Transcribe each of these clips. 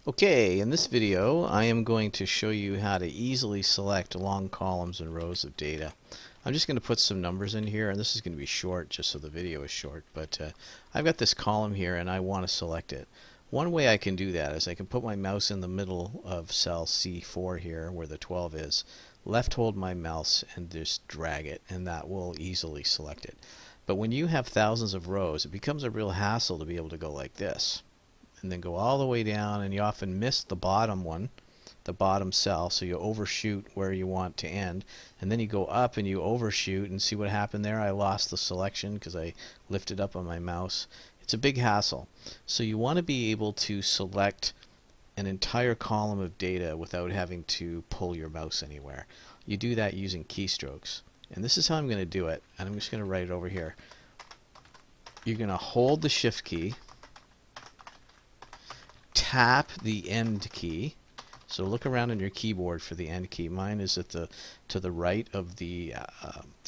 Okay, in this video I am going to show you how to easily select long columns and rows of data. I'm just going to put some numbers in here, and this is going to be short just so the video is short, but I've got this column here and I want to select it. One way I can do that is I can put my mouse in the middle of cell C4 here where the 12 is, left hold my mouse and just drag it, and that will easily select it. But when you have thousands of rows, it becomes a real hassle to be able to go like this and then go all the way down, and you often miss the bottom one, the bottom cell, so you overshoot where you want to end, and then you go up and you overshoot, and see what happened there. I lost the selection because I lifted up on my mouse. It's a big hassle. So you want to be able to select an entire column of data without having to pull your mouse anywhere. You do that using keystrokes. And this is how I'm going to do it, and I'm just going to write it over here. You're going to hold the shift key, tap the end key. So look around on your keyboard for the end key. Mine is at to the right of the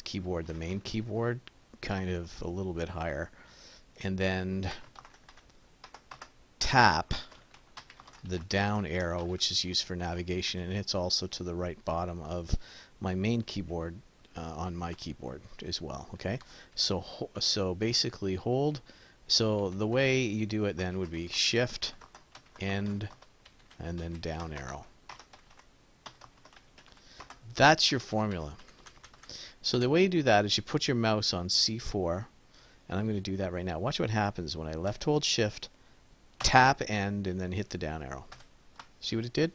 keyboard, the main keyboard, kind of a little bit higher. And then tap the down arrow, which is used for navigation, and it's also to the right bottom of my main keyboard on my keyboard as well. Okay, so basically hold. So the way you do it then would be shift, end, and then down arrow. That's your formula. So the way you do that is you put your mouse on C4, and I'm going to do that right now. Watch what happens when I left hold shift, tap end, and then hit the down arrow. See what it did?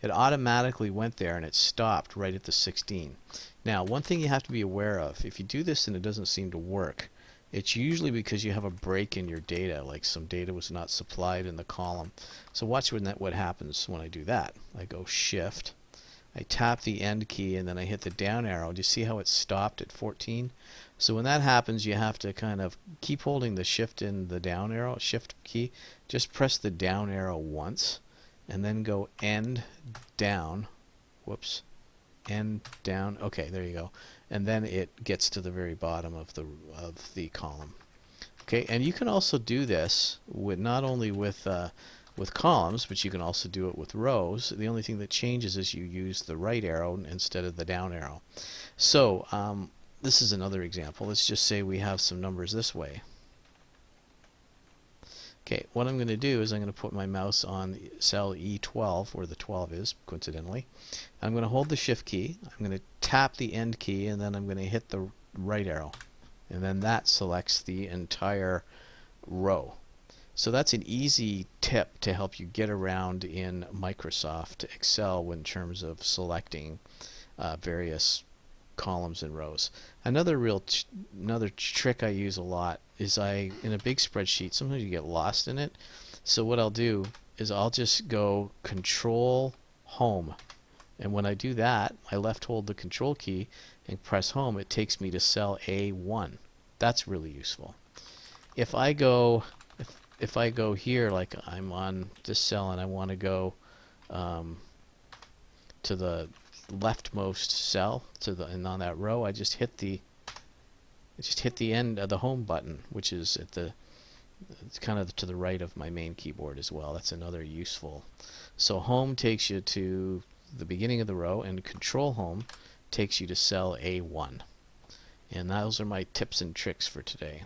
It automatically went there and it stopped right at the 16. Now, one thing you have to be aware of, if you do this and it doesn't seem to work, it's usually because you have a break in your data, like some data was not supplied in the column. So watch what happens when I do that. I go shift, I tap the end key, and then I hit the down arrow. Do you see how it stopped at 14? So when that happens, you have to kind of keep holding the shift and the down arrow, shift key. Just press the down arrow once, and then go end, down. Whoops. End, down. Okay, there you go. And then it gets to the very bottom of the column. Okay, and you can also do this with not only with columns, but you can also do it with rows. The only thing that changes is you use the right arrow instead of the down arrow. So this is another example. Let's just say we have some numbers this way. Okay, what I'm going to do is I'm going to put my mouse on cell E12, where the 12 is, coincidentally. I'm going to hold the shift key, I'm going to tap the end key, and then I'm going to hit the right arrow. And then that selects the entire row. So that's an easy tip to help you get around in Microsoft Excel in terms of selecting various columns and rows. Another trick I use a lot is in a big spreadsheet, sometimes you get lost in it. So what I'll do is I'll just go Control Home, and when I do that, I left hold the Control key and press Home. It takes me to cell A1. That's really useful. If I go here, like I'm on this cell and I want to go to the leftmost cell and on that row, I just hit the end of the home button, which is it's kind of to the right of my main keyboard as well. That's another useful. So home takes you to the beginning of the row, and control home takes you to cell A1. And those are my tips and tricks for today.